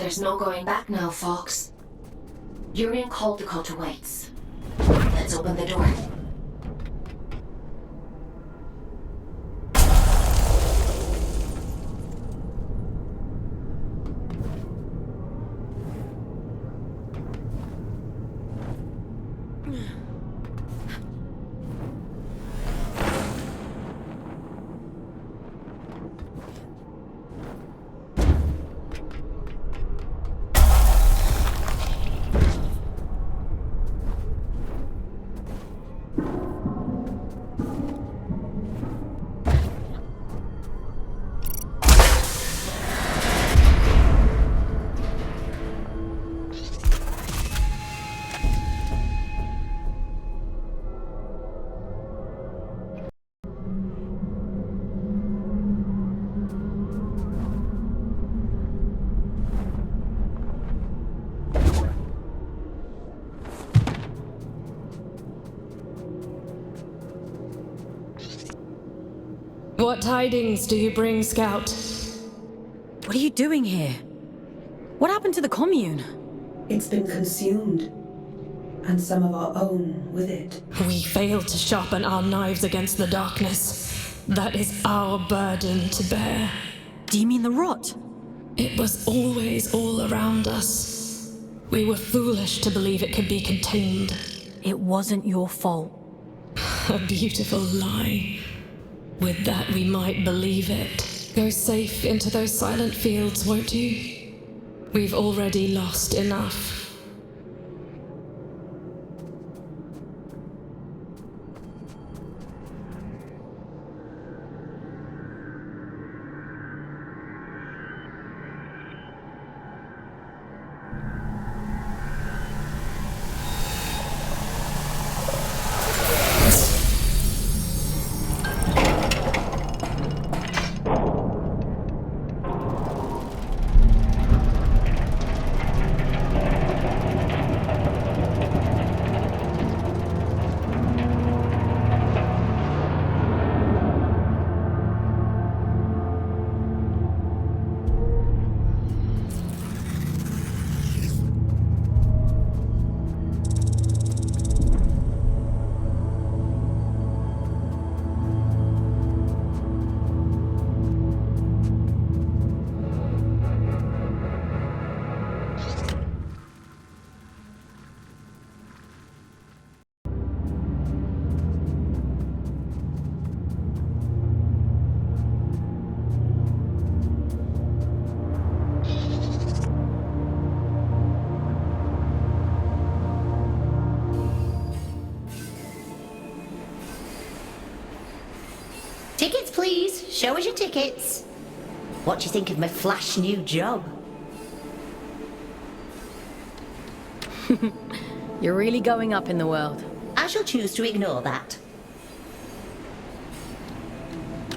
There's no going back now, Fawkes. You're in Caldecott awaits. Let's open the door. What tidings do you bring, Scout? What are you doing here? What happened to the commune? It's been consumed, and some of our own with it. We failed to sharpen our knives against the darkness. That is our burden to bear. Do you mean the rot? It was always all around us. We were foolish to believe it could be contained. It wasn't your fault. A beautiful lie. With that, we might believe it. Go safe into those silent fields, won't you? We've already lost enough. Tickets, please. Show us your tickets. What do you think of my flash new job? You're really going up in the world. I shall choose to ignore that.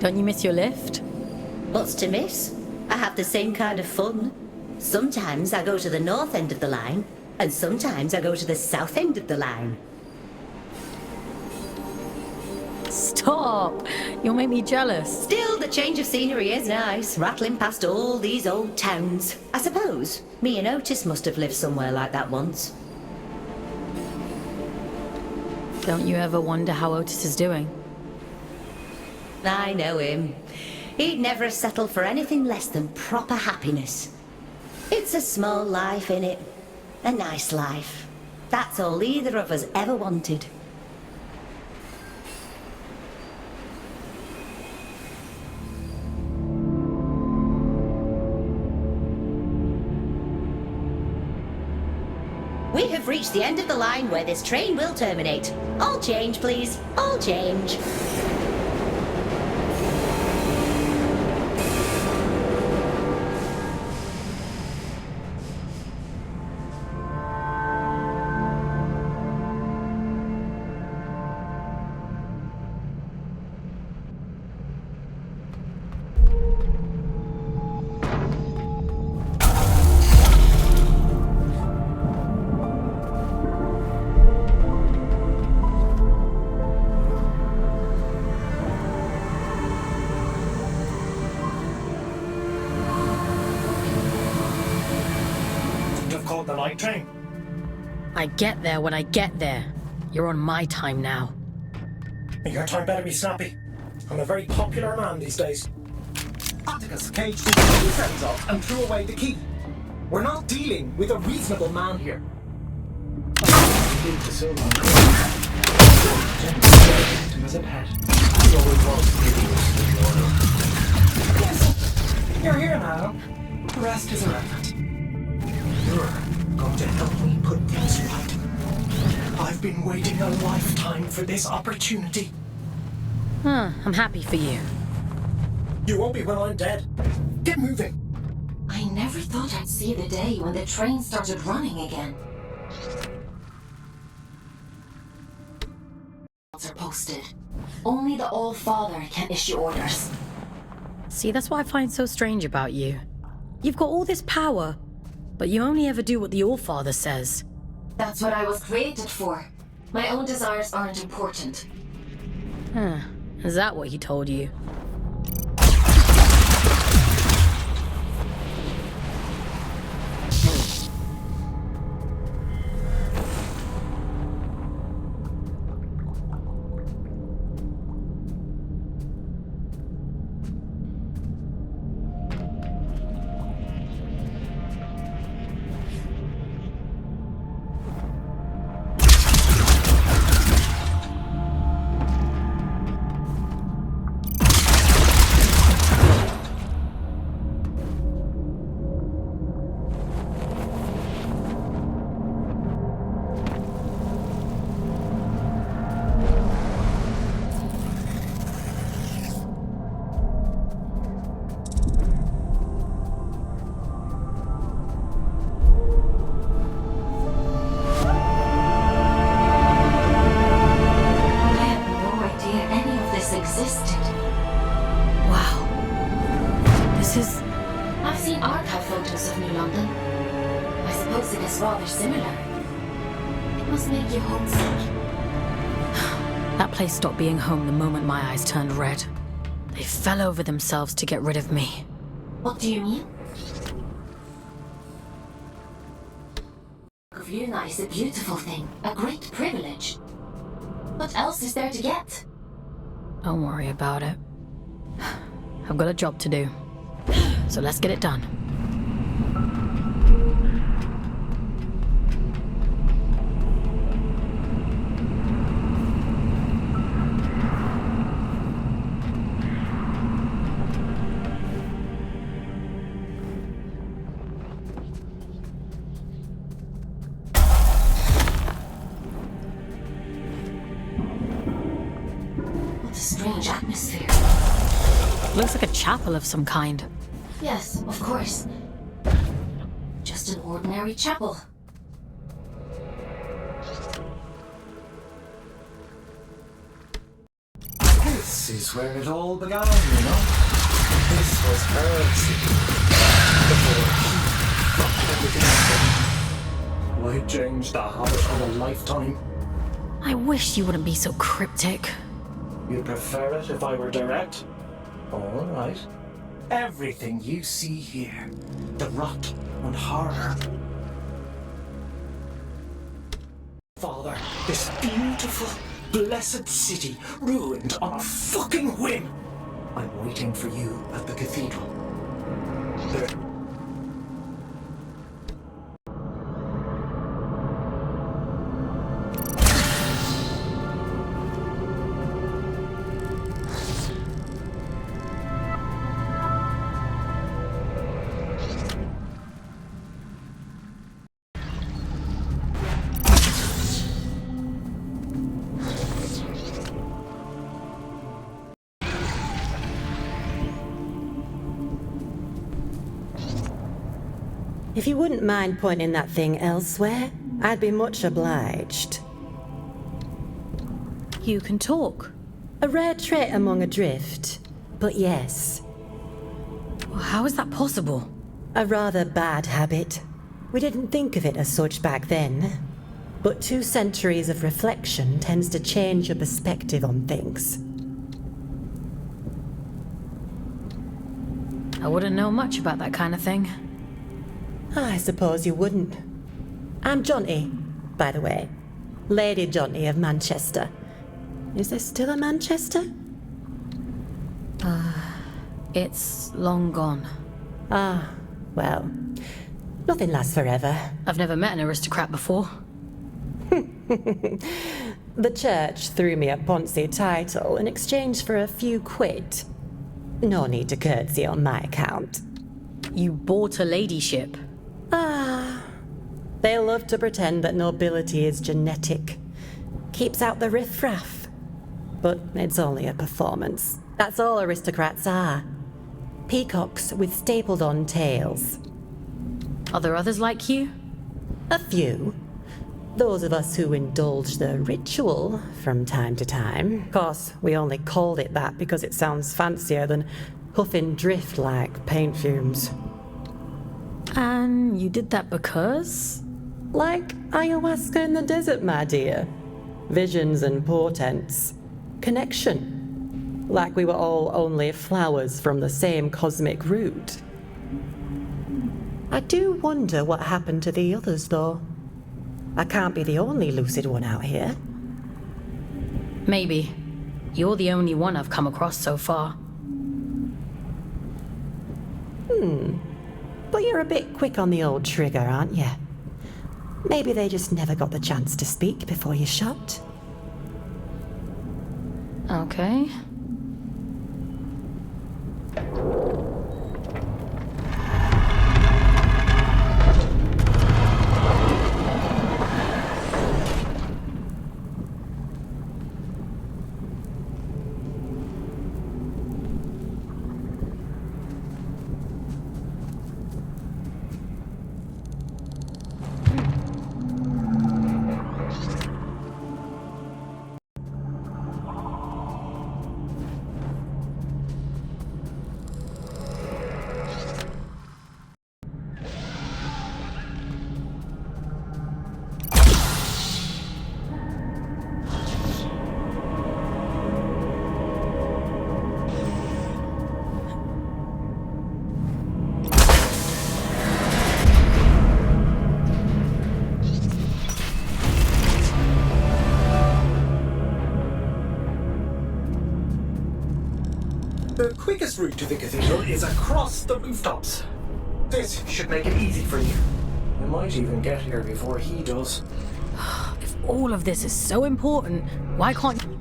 Don't you miss your lift? What's to miss? I have the same kind of fun. Sometimes I go to the north end of the line, and sometimes I go to the south end of the line. Stop! You'll make me jealous. Still, the change of scenery is nice, rattling past all these old towns. I suppose me and Otis must have lived somewhere like that once. Don't you ever wonder how Otis is doing? I know him. He'd never settle for anything less than proper happiness. It's a small life, innit? A nice life. That's all either of us ever wanted. We have reached the end of the line where this train will terminate. All change, please. All change. night train. I get there when I get there. You're on my time now. Your time better be snappy. I'm a very popular man these days. Atticus caged his 2 friends off and threw away the key. We're not dealing with a reasonable man here. Into so long. Him as a pet. He always was hideously loyal. Yes, you're here now. The rest is irrelevant. You're going to help me put things right. I've been waiting a lifetime for this opportunity. I'm happy for you. You won't be when I'm dead. Get moving. I never thought I'd see the day when the train started running again. Are posted. Only the All-Father can issue orders. See, that's what I find so strange about you. You've got all this power, but you only ever do what the All-Father says. That's what I was created for. My own desires aren't important. Is that what he told you? That place stopped being home the moment my eyes turned red. They fell over themselves to get rid of me. What do you mean? Luna is a beautiful thing, a great privilege. What else is there to get? Don't worry about it. I've got a job to do, so let's get it done. Strange atmosphere. Looks like a chapel of some kind. Yes, of course. Just an ordinary chapel. This is where it all began, you know? This was her city. Before he fucked everything up. Why change the habit of a lifetime? I wish you wouldn't be so cryptic. You'd prefer it if I were direct? All right. Everything you see here, the rot and horror. Father, this beautiful, blessed city ruined on a fucking whim. I'm waiting for you at the cathedral. There. If you wouldn't mind pointing that thing elsewhere, I'd be much obliged. You can talk. A rare trait among a drift, but yes. How is that possible? A rather bad habit. We didn't think of it as such back then. But 2 centuries of reflection tends to change your perspective on things. I wouldn't know much about that kind of thing. I suppose you wouldn't. I'm Jonty, by the way. Lady Jonty of Manchester. Is there still a Manchester? It's long gone. Ah, well, nothing lasts forever. I've never met an aristocrat before. The church threw me a Ponzi title in exchange for a few quid. No need to curtsy on my account. You bought a ladyship. Ah, they love to pretend that nobility is genetic. Keeps out the riffraff. But it's only a performance. That's all aristocrats are. Peacocks with stapled-on tails. Are there others like you? A few. Those of us who indulge the ritual from time to time. Of course, we only called it that because it sounds fancier than huffing drift like paint fumes. And you did that because? Like ayahuasca in the desert, my dear. Visions and portents. Connection. Like we were all only flowers from the same cosmic root. I do wonder what happened to the others, though. I can't be the only lucid one out here. Maybe. You're the only one I've come across so far. But you're a bit quick on the old trigger, aren't you? Maybe they just never got the chance to speak before you shot. Okay. The quickest route to the cathedral is across the rooftops. This should make it easy for you. We might even get here before he does. If all of this is so important, why can't you...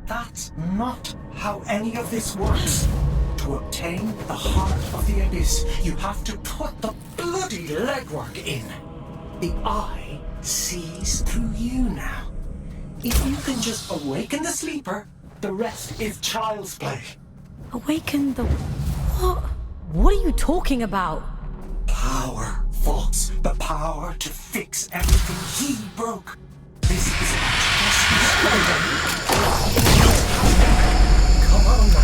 That's not how any of this works. To obtain the heart of the abyss, you have to put the bloody legwork in. The eye sees through you now. If you can just awaken the sleeper, the rest is child's play. Awaken the... What? What are you talking about? Power, Fawkes. The power to fix everything he broke. This is a test. Come on now.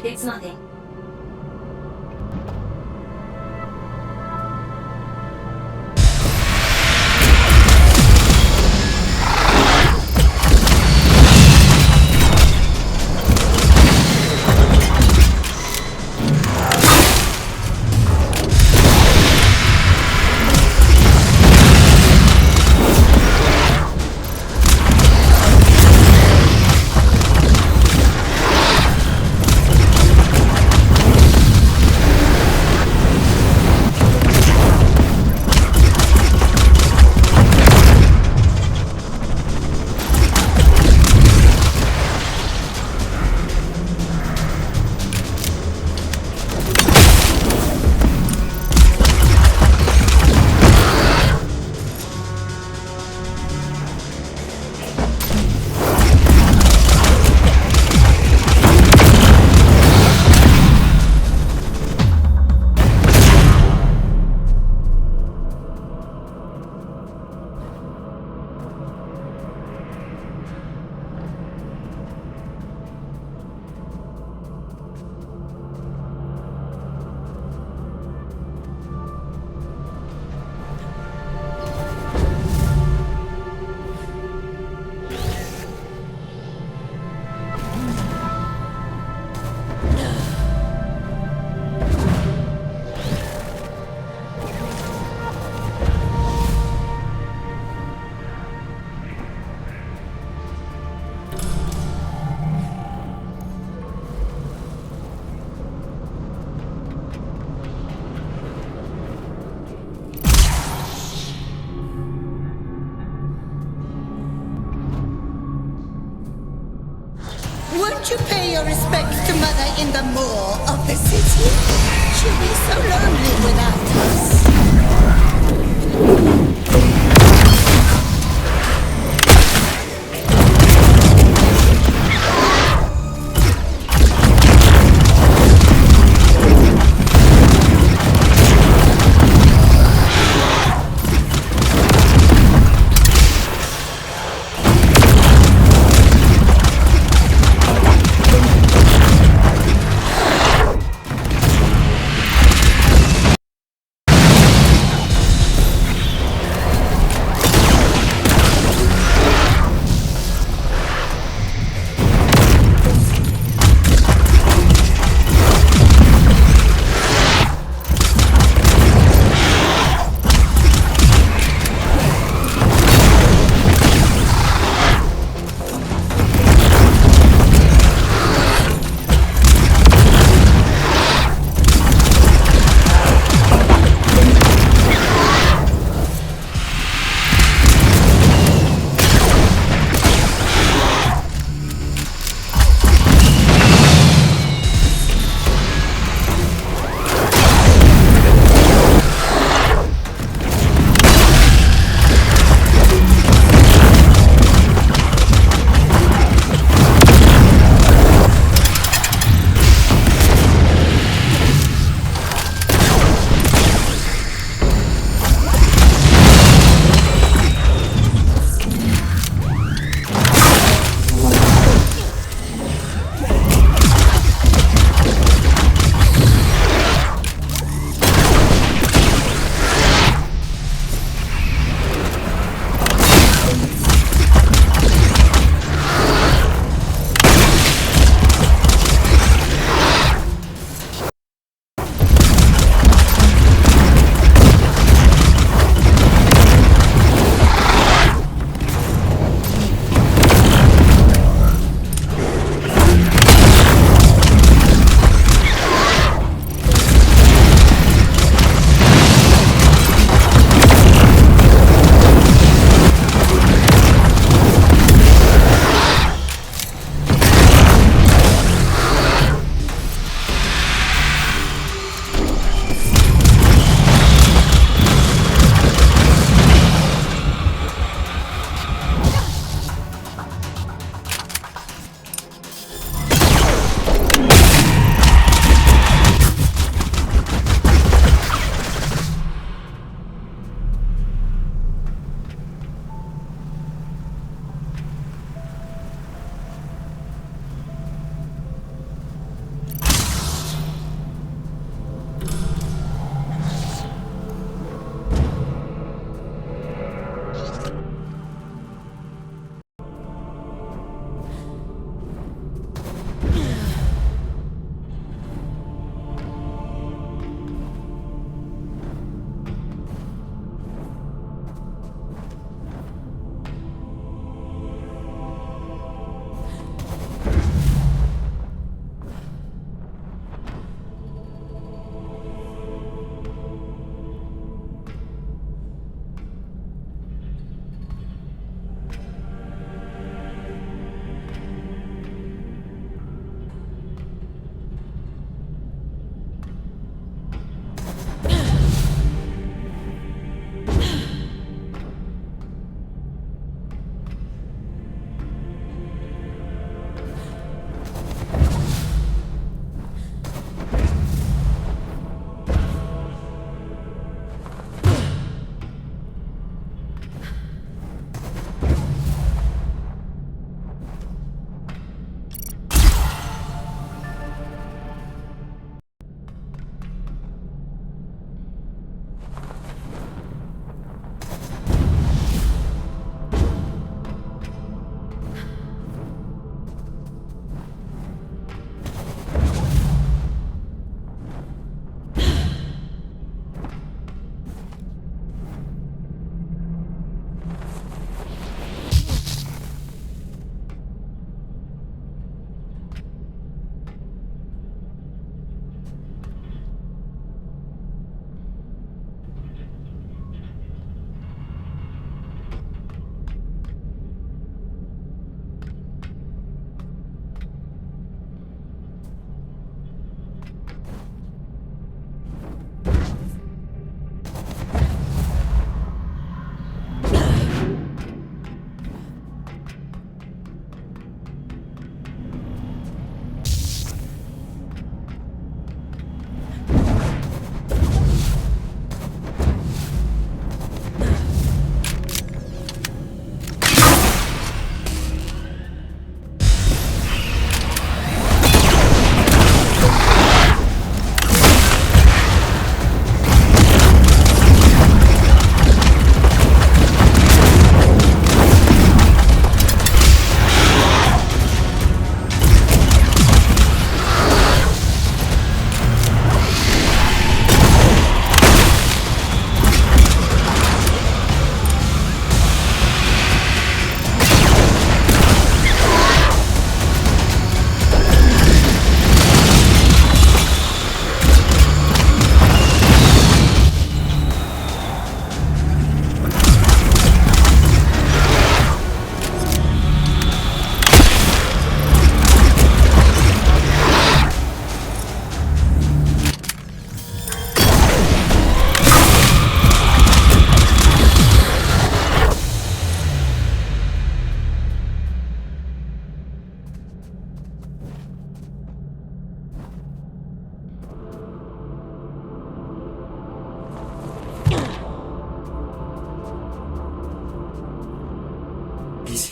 It's nothing. Won't you pay your respects to Mother in the moor of the city? She'll be so lonely without us.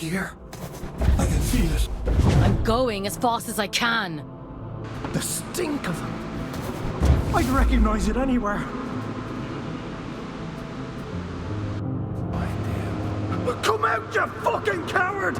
here. I can feel it. I'm going as fast as I can. The stink of them. I'd recognize it anywhere. Come out, you fucking coward!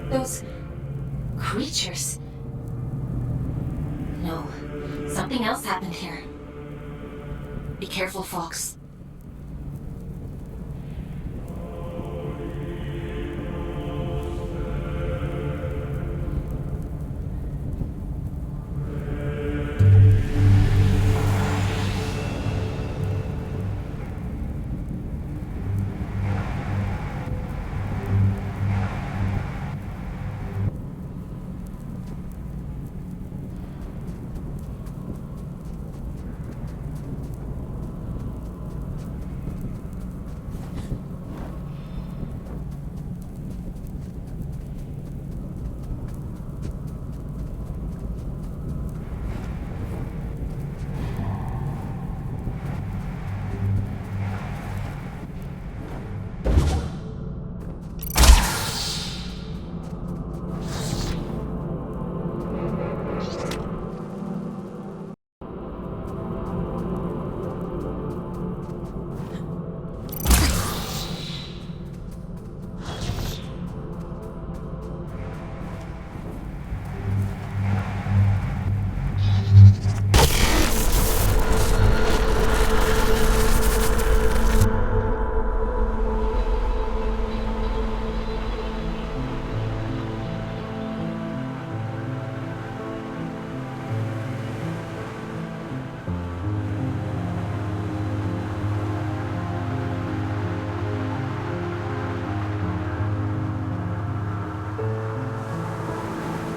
Those creatures. No, something else happened here. Be careful, Fawkes.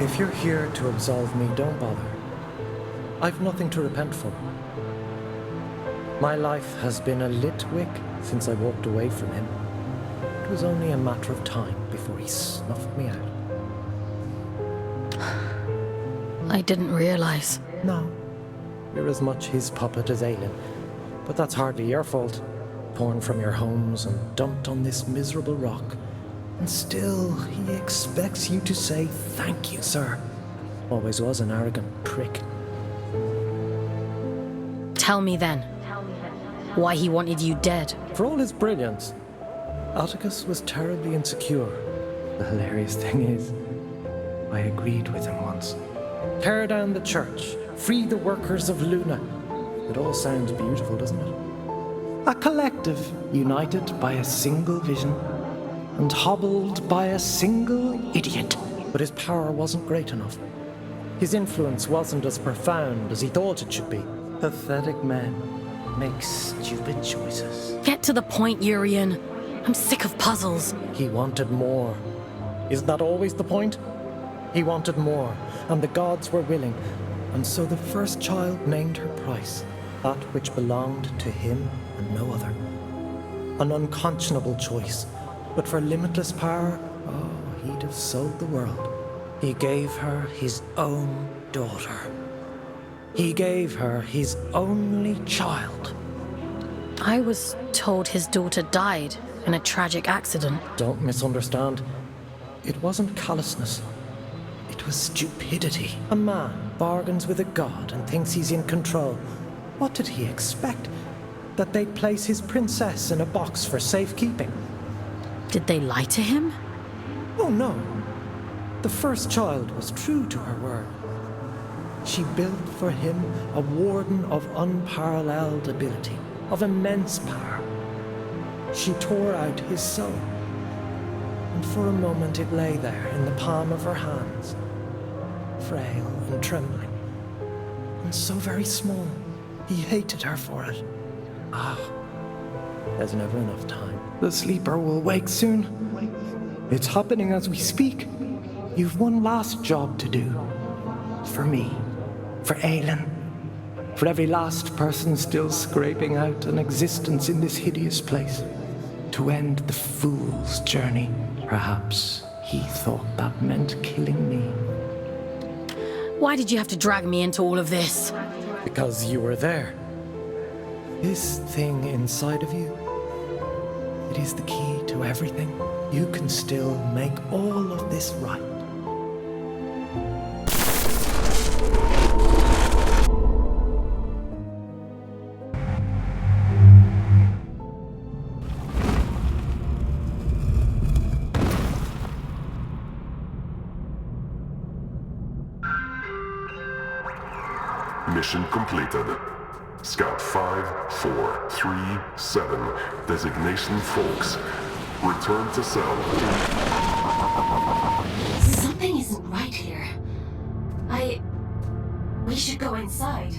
If you're here to absolve me, don't bother. I've nothing to repent for. My life has been a lit wick since I walked away from him. It was only a matter of time before he snuffed me out. I didn't realize. No, you're as much his puppet as Aylin. But that's hardly your fault. Torn from your homes and dumped on this miserable rock. And still, he expects you to say, "Thank you, sir." Always was an arrogant prick. Tell me then, why he wanted you dead. For all his brilliance, Atticus was terribly insecure. The hilarious thing is, I agreed with him once. Tear down the church, free the workers of Luna. It all sounds beautiful, doesn't it? A collective united by a single vision and hobbled by a single idiot. But his power wasn't great enough. His influence wasn't as profound as he thought it should be. Pathetic men make stupid choices. Get to the point, Urian. I'm sick of puzzles. He wanted more. Isn't that always the point? He wanted more, and the gods were willing. And so the first child named her price, that which belonged to him and no other. An unconscionable choice. But for limitless power, oh, he'd have sold the world. He gave her his own daughter. He gave her his only child. I was told his daughter died in a tragic accident. Don't misunderstand. It wasn't callousness. It was stupidity. A man bargains with a god and thinks he's in control. What did he expect? That they'd place his princess in a box for safekeeping? Did they lie to him? Oh, no. The first child was true to her word. She built for him a warden of unparalleled ability, of immense power. She tore out his soul. And for a moment it lay there in the palm of her hands, frail and trembling, and so very small. He hated her for it. Ah, there's never enough time. The sleeper will wake soon. It's happening as we speak. You've one last job to do. For me. For Aylin. For every last person still scraping out an existence in this hideous place. To end the fool's journey. Perhaps he thought that meant killing me. Why did you have to drag me into all of this? Because you were there. This thing inside of you, it is the key to everything. You can still make all of this right. Mission completed. Scout 5437, designation Fawkes. Return to cell. Something isn't right here. We should go inside.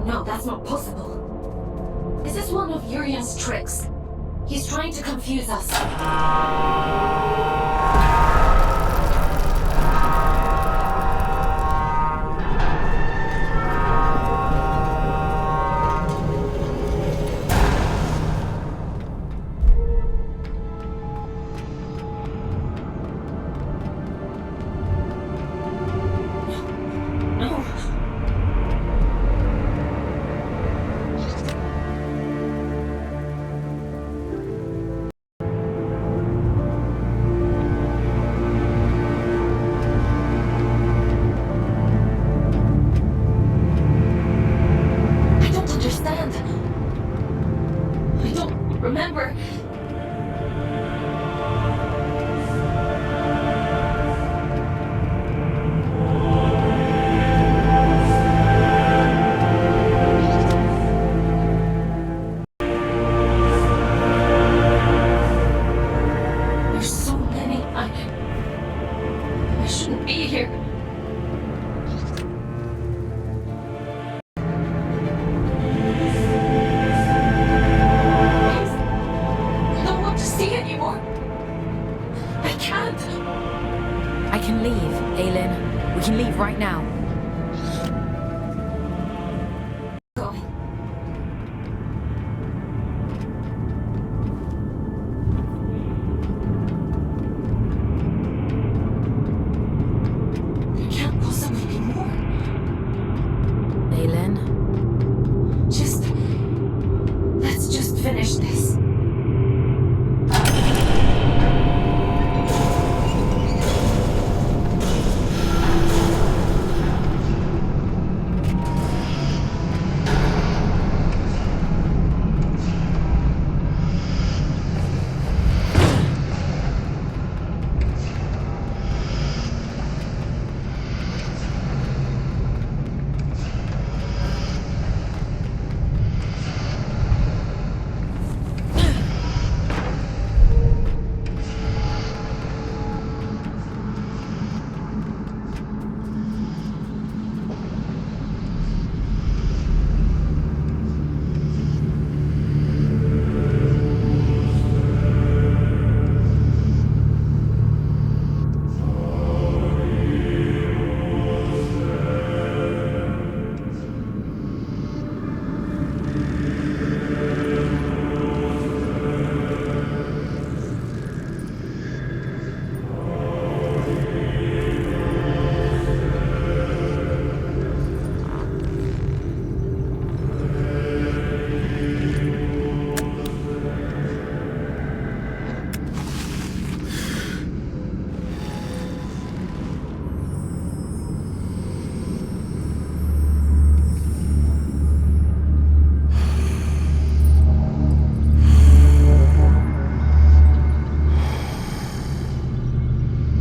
No, that's not possible. Is this one of Urian's tricks? He's trying to confuse us. Remember. There's so many. I shouldn't be here. I can leave, Aylin. We can leave right now. Going. There can't possibly be more. Aylin? Let's just finish this.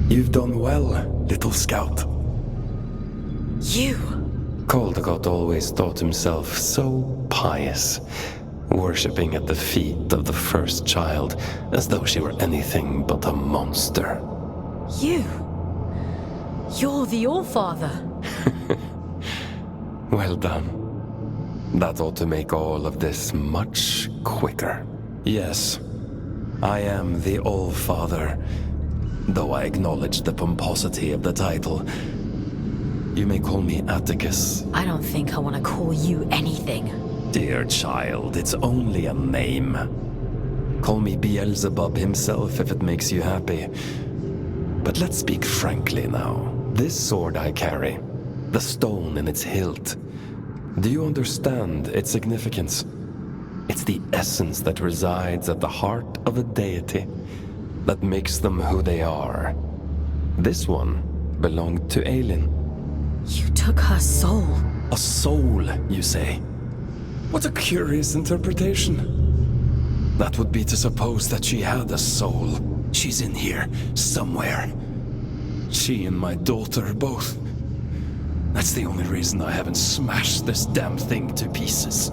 You've done well, little scout. You? Caldecott always thought himself so pious, worshipping at the feet of the first child as though she were anything but a monster. You? You're the Allfather. Well done. That ought to make all of this much quicker. Yes, I am the All-Father, though I acknowledge the pomposity of the title. You may call me Atticus. I don't think I want to call you anything. Dear child, it's only a name. Call me Beelzebub himself if it makes you happy. But let's speak frankly now. This sword I carry, the stone in its hilt, do you understand its significance? It's the essence that resides at the heart of a deity that makes them who they are. This one belonged to Aylin. You took her soul. A soul, you say? What a curious interpretation. That would be to suppose that she had a soul. She's in here, somewhere. She and my daughter, both. That's the only reason I haven't smashed this damn thing to pieces.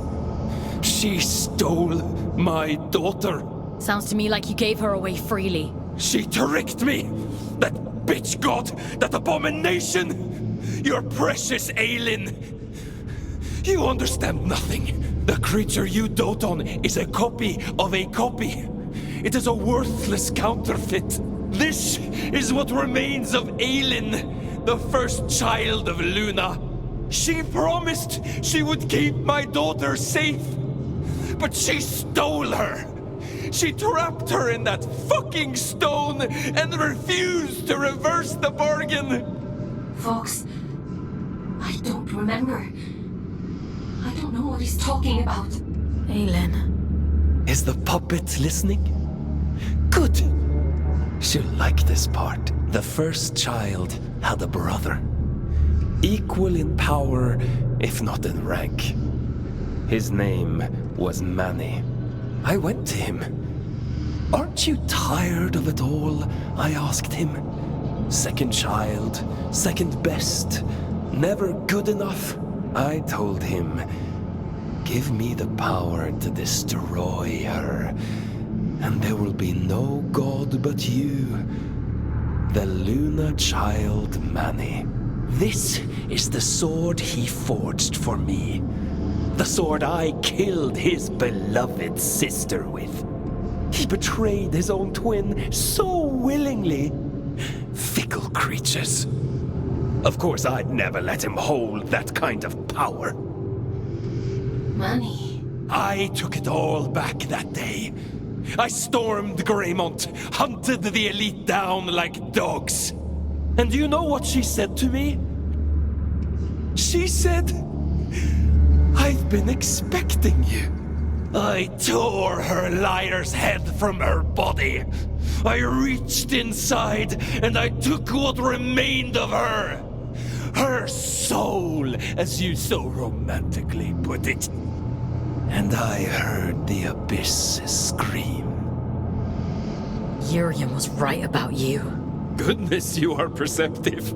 She stole my daughter. Sounds to me like you gave her away freely. She tricked me! That bitch god! That abomination! Your precious Aylin! You understand nothing. The creature you dote on is a copy of a copy. It is a worthless counterfeit. This is what remains of Aylin, the first child of Luna. She promised she would keep my daughter safe, but she stole her. She trapped her in that fucking stone and refused to reverse the bargain. Fawkes, I don't remember. I don't know what he's talking about. Aylin. Is the puppet listening? Good. She'll like this part. The first child had a brother. Equal in power, if not in rank. His name was Manny. I went to him. Aren't you tired of it all? I asked him. Second child, second best, never good enough. I told him, give me the power to destroy her, and there will be no god but you, the Luna child Manny. This is the sword he forged for me. The sword I killed his beloved sister with. He betrayed his own twin so willingly. Fickle creatures. Of course, I'd never let him hold that kind of power. Manny. I took it all back that day. I stormed Greymont, hunted the elite down like dogs. And do you know what she said to me? She said, I've been expecting you. I tore her liar's head from her body. I reached inside and I took what remained of her. Her soul, as you so romantically put it. And I heard the abyss scream. Urian was right about you. Goodness, you are perceptive.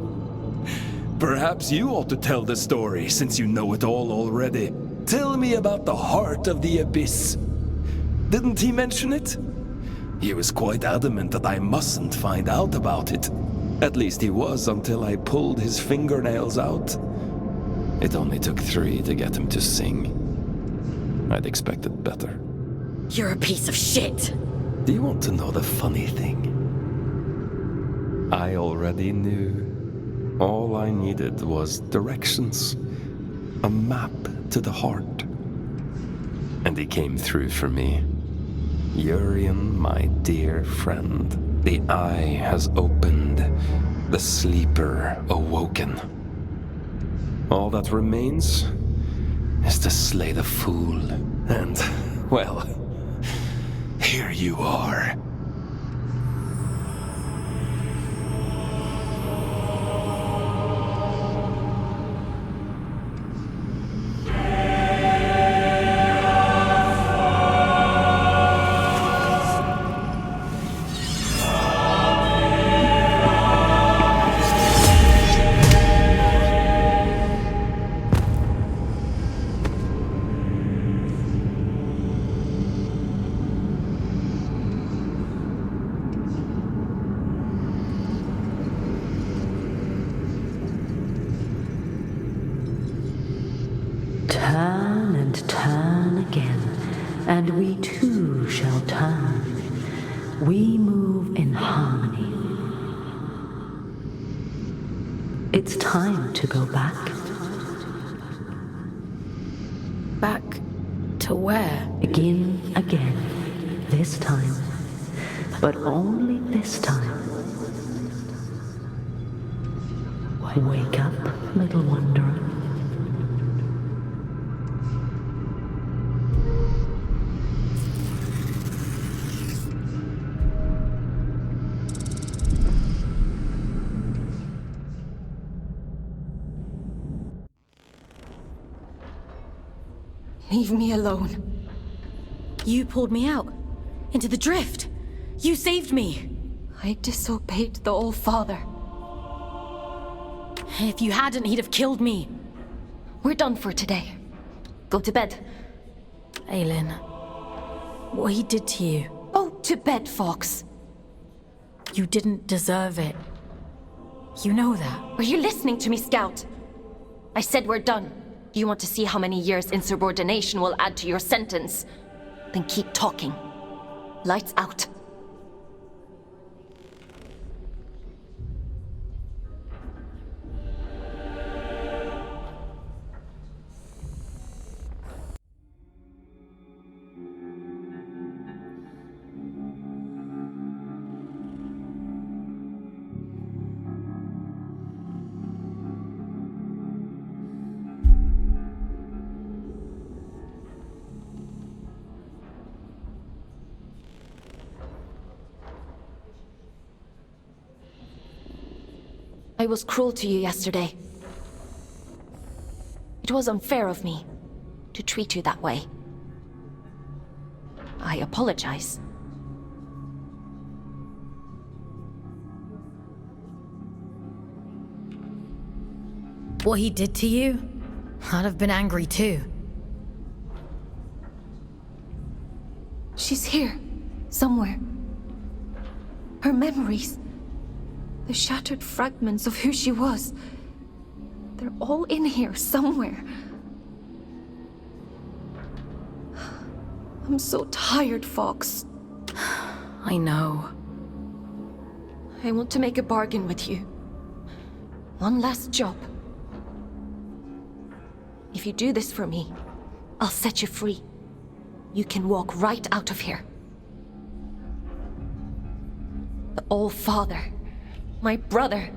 Perhaps you ought to tell the story, since you know it all already. Tell me about the heart of the abyss. Didn't he mention it? He was quite adamant that I mustn't find out about it. At least he was until I pulled his fingernails out. It only took 3 to get him to sing. I'd expected better. You're a piece of shit. Do you want to know the funny thing? I already knew. All I needed was directions. A map to the heart. And he came through for me. Urian, my dear friend. The eye has opened. The sleeper awoken. All that remains is to slay the fool. And, well, here you are. Turn and again, and we too shall turn. We move in harmony. It's time to go back. Back to where? Begin again. This time. But only this time. Wake up, little wanderer. Leave me alone. You pulled me out. Into the drift. You saved me. I disobeyed the All-Father. If you hadn't, he'd have killed me. We're done for today. Go to bed. Aylin, what he did to you. Go to bed, Fawkes. You didn't deserve it. You know that. Are you listening to me, Scout? I said we're done. You want to see how many years insubordination will add to your sentence? Then keep talking. Lights out. I was cruel to you yesterday. It was unfair of me to treat you that way. I apologize. What he did to you? I'd have been angry too. She's here, somewhere. Her memories. The shattered fragments of who she was. They're all in here somewhere. I'm so tired, Fawkes. I know. I want to make a bargain with you. One last job. If you do this for me, I'll set you free. You can walk right out of here. The All-Father, my brother,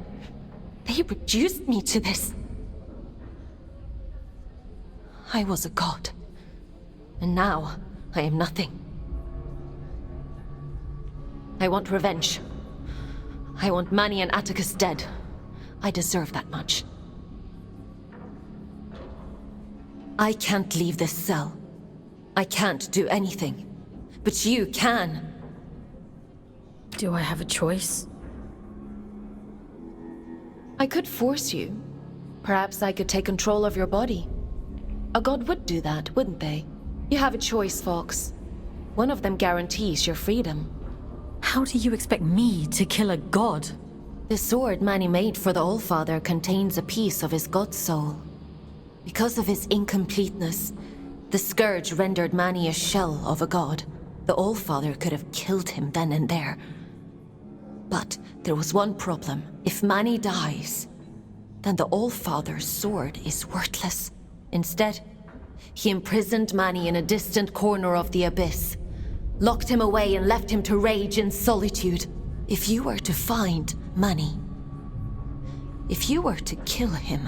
they reduced me to this. I was a god, and now I am nothing. I want revenge. I want Manny and Atticus dead. I deserve that much. I can't leave this cell. I can't do anything. But you can. Do I have a choice? I could force you. Perhaps I could take control of your body. A god would do that, wouldn't they? You have a choice, Fawkes. One of them guarantees your freedom. How do you expect me to kill a god? The sword Manny made for the All-Father contains a piece of his god soul. Because of his incompleteness, the scourge rendered Manny a shell of a god. The All-Father could have killed him then and there. But there was one problem. If Manny dies, then the All-Father's sword is worthless. Instead, he imprisoned Manny in a distant corner of the abyss, locked him away and left him to rage in solitude. If you were to find Manny, if you were to kill him,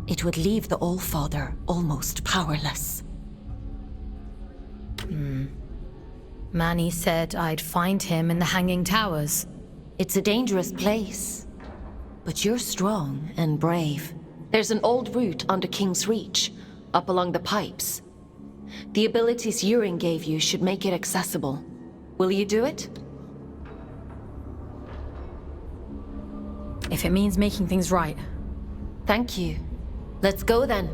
it would leave the All-Father almost powerless. Manny said I'd find him in the Hanging Towers. It's a dangerous place, but you're strong and brave. There's an old route under King's Reach, up along the pipes. The abilities Yurin gave you should make it accessible. Will you do it? If it means making things right. Thank you. Let's go then,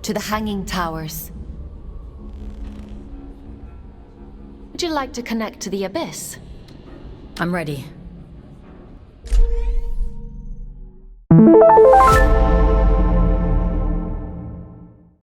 to the Hanging Towers. Would you like to connect to the Abyss? I'm ready.